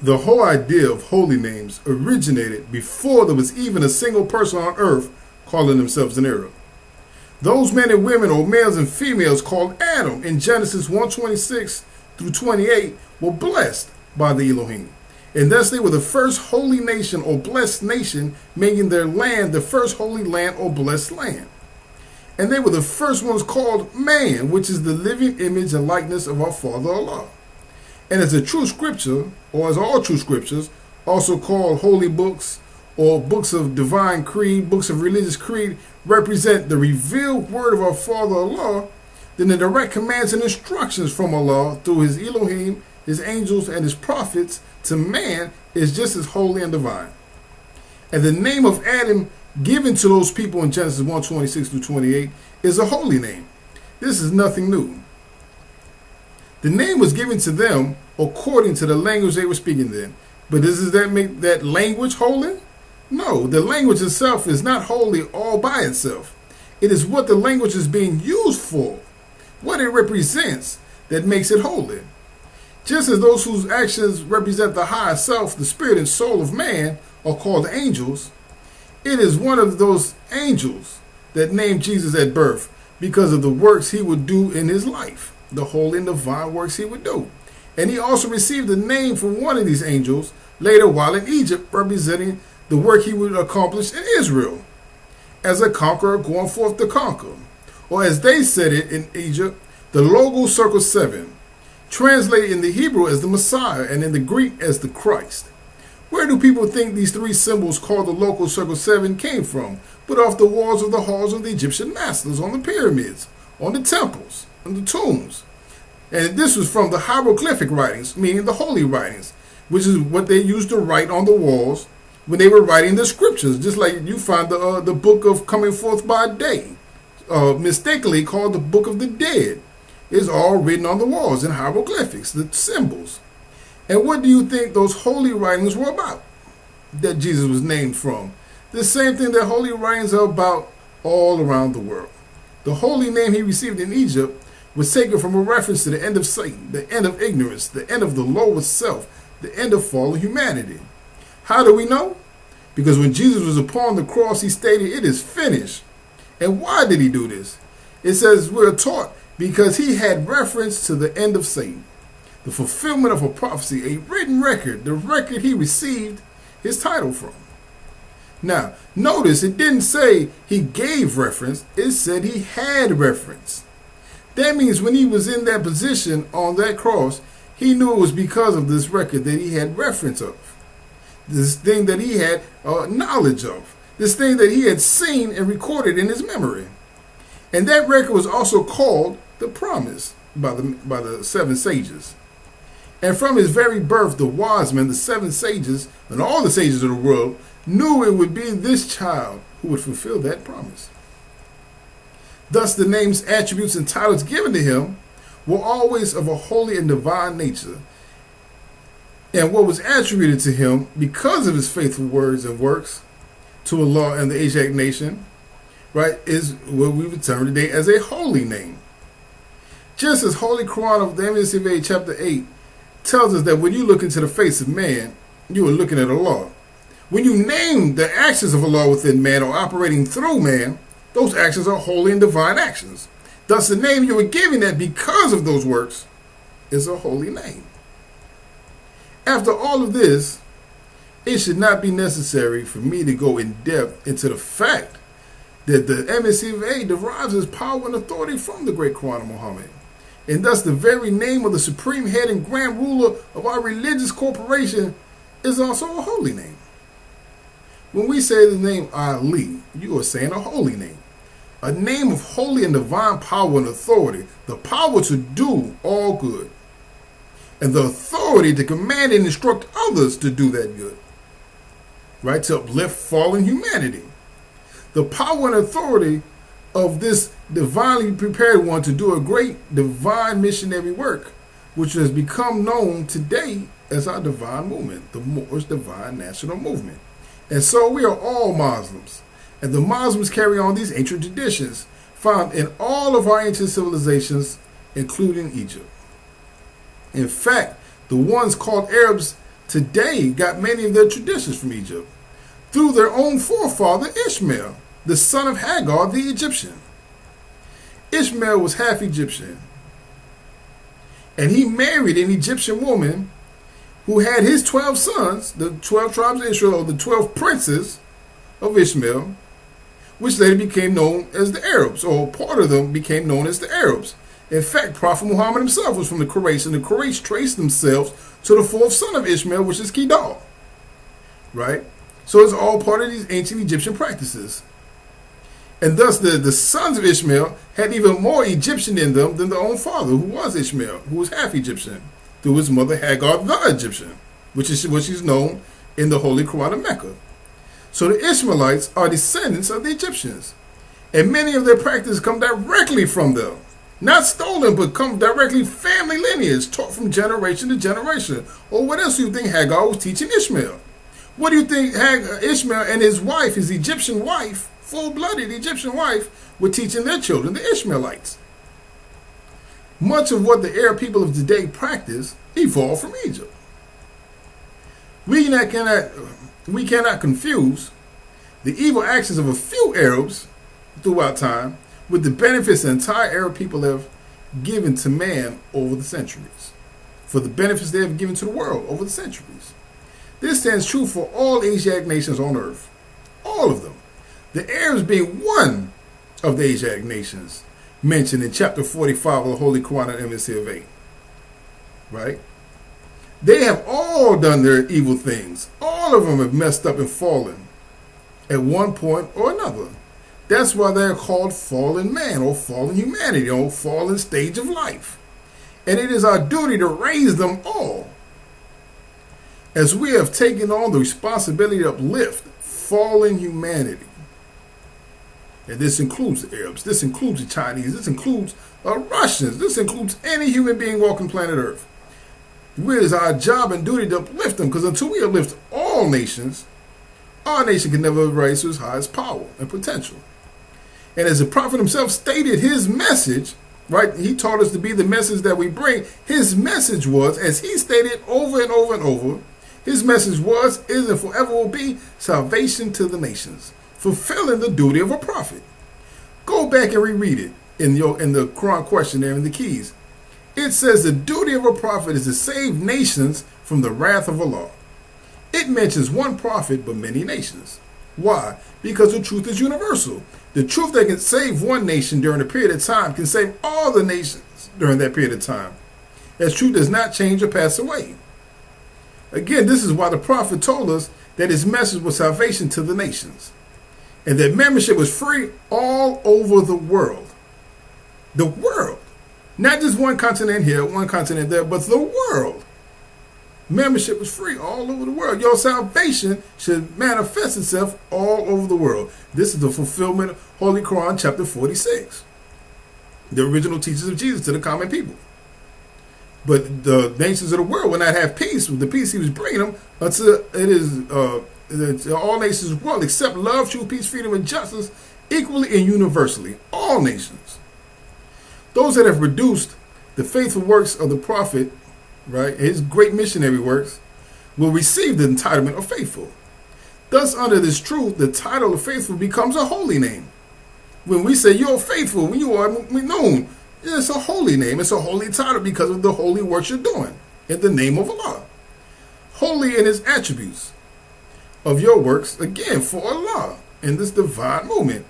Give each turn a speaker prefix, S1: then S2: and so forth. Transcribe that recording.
S1: The whole idea of holy names originated before there was even a single person on earth calling themselves an Arab. Those men and women, or males and females, called Adam in Genesis 1:26 through 28 were blessed by the Elohim. And thus they were the first holy nation or blessed nation, making their land the first holy land or blessed land. And they were the first ones called man, which is the living image and likeness of our Father Allah. And as a true scripture, or as all true scriptures, also called holy books or books of divine creed, books of religious creed, represent the revealed word of our Father Allah, then the direct commands and instructions from Allah through his Elohim, his angels, and his prophets to man is just as holy and divine. And the name of Adam given to those people in Genesis 1:26 through 28 is a holy name. This is nothing new. The name was given to them according to the language they were speaking then. But does that make that language holy? No, the language itself is not holy all by itself. It is what the language is being used for, what it represents, that makes it holy. Just as those whose actions represent the higher self, the spirit and soul of man, are called angels, it is one of those angels that named Jesus at birth because of the works he would do in his life, the holy and divine works he would do. And he also received a name from one of these angels later while in Egypt, representing the work he would accomplish in Israel as a conqueror going forth to conquer. Or as they said it in Egypt, the logo circle 7, translated in the Hebrew as the Messiah and in the Greek as the Christ. Where do people think these three symbols called the local circle 7 came from? But off the walls of the halls of the Egyptian masters, on the pyramids, on the temples, on the tombs. And this was from the hieroglyphic writings, meaning the holy writings, which is what they used to write on the walls when they were writing the scriptures, just like you find the book of Coming Forth by Day, mistakenly called the Book of the Dead, is all written on the walls in hieroglyphics, the symbols. And what do you think those holy writings were about that Jesus was named from? The same thing that holy writings are about all around the world. The holy name he received in Egypt was taken from a reference to the end of Satan, the end of ignorance, the end of the lowest self, the end of fallen humanity. How do we know? Because when Jesus was upon the cross, he stated, "It is finished." And why did he do this? It says we're taught because he had reference to the end of Satan, the fulfillment of a prophecy, a written record, the record he received his title from. Now, notice it didn't say he gave reference, it said he had reference. That means when he was in that position on that cross, he knew it was because of this record that he had reference of. This thing that he had knowledge of. This thing that he had seen and recorded in his memory. And that record was also called the promise by the seven sages. And from his very birth, the wise men, the seven sages, and all the sages of the world knew it would be this child who would fulfill that promise. Thus, the names, attributes, and titles given to him were always of a holy and divine nature. And what was attributed to him because of his faithful words and works to Allah and the Asiatic nation, right, is what we would term today as a holy name. Just as Holy Quran of the MSCV chapter 8 tells us that when you look into the face of man, you are looking at Allah. When you name the actions of Allah within man or operating through man, those actions are holy and divine actions. Thus, the name you were giving that because of those works is a holy name. After all of this, it should not be necessary for me to go in depth into the fact that the MSCV derives its power and authority from the great Quran of Muhammad. And thus the very name of the supreme head and grand ruler of our religious corporation is also a holy name. When we say the name Ali, you are saying a holy name. A name of holy and divine power and authority, the power to do all good, and the authority to command and instruct others to do that good, right? To uplift fallen humanity. The power and authority of this divinely prepared one to do a great divine missionary work, which has become known today as our divine movement, the Moorish Divine National Movement. And so we are all Muslims, and the Muslims carry on these ancient traditions found in all of our ancient civilizations, including Egypt. In fact, the ones called Arabs today got many of their traditions from Egypt through their own forefather Ishmael, the son of Hagar the Egyptian. Ishmael was half Egyptian, and he married an Egyptian woman who had his 12 sons, the 12 tribes of Israel, or the 12 princes of Ishmael, which later became known as the Arabs, or part of them became known as the Arabs. In fact, Prophet Muhammad himself was from the Quraysh, and the Quraysh traced themselves to the fourth son of Ishmael, which is Kedar. Right? So it's all part of these ancient Egyptian practices. And thus the sons of Ishmael had even more Egyptian in them than their own father, who was Ishmael, who was half Egyptian, through his mother Hagar the Egyptian, which is what she's known in the Holy Quran of Mecca. So the Ishmaelites are descendants of the Egyptians. And many of their practices come directly from them. Not stolen, but come directly family lineage, taught from generation to generation. Or what else do you think Hagar was teaching Ishmael? What do you think Ishmael and his wife, his Egyptian wife, full-blooded Egyptian wife, were teaching their children, the Ishmaelites? Much of what the Arab people of today practice evolved from Egypt. We cannot confuse the evil actions of a few Arabs throughout time with the benefits the entire Arab people have given to man over the centuries, for the benefits they have given to the world over the centuries. This stands true for all Asiatic nations on earth, all of them. The Arabs being one of the Asiatic nations mentioned in chapter 45 of the Holy Quran and Embassy of 8. Right? They have all done their evil things. All of them have messed up and fallen at one point or another. That's why they're called fallen man, or fallen humanity, or fallen stage of life. And it is our duty to raise them all, as we have taken on the responsibility to uplift fallen humanity. And this includes the Arabs, this includes the Chinese, this includes Russians, this includes any human being walking planet Earth. It is our job and duty to uplift them, because until we uplift all nations, our nation can never rise to its highest power and potential. And as the prophet himself stated his message, right, he taught us to be the message that we bring. His message was, as he stated over and over and over, his message was, is, and forever will be salvation to the nations, fulfilling the duty of a prophet. Go back and reread it in the Quran questionnaire in the keys. It says the duty of a prophet is to save nations from the wrath of Allah. It mentions one prophet but many nations. Why? Because the truth is universal. The truth that can save one nation during a period of time can save all the nations during that period of time, as truth does not change or pass away. Again, this is why the prophet told us that his message was salvation to the nations, and that membership was free all over the world. The world. Not just one continent here, one continent there, but the world. Membership was free all over the world. Your salvation should manifest itself all over the world. This is the fulfillment of Holy Quran chapter 46. The original teachings of Jesus to the common people. But the nations of the world will not have peace with the peace he was bringing them until it is all nations of the world accept love, truth, peace, freedom, and justice equally and universally. All nations. Those that have reduced the faithful works of the prophet, right, his great missionary works, will receive the entitlement of faithful. Thus, under this truth, the title of faithful becomes a holy name. When we say you're faithful, when you are known, it's a holy name. It's a holy title because of the holy works you're doing in the name of Allah. Holy in his attributes of your works, again, for Allah in this divine movement.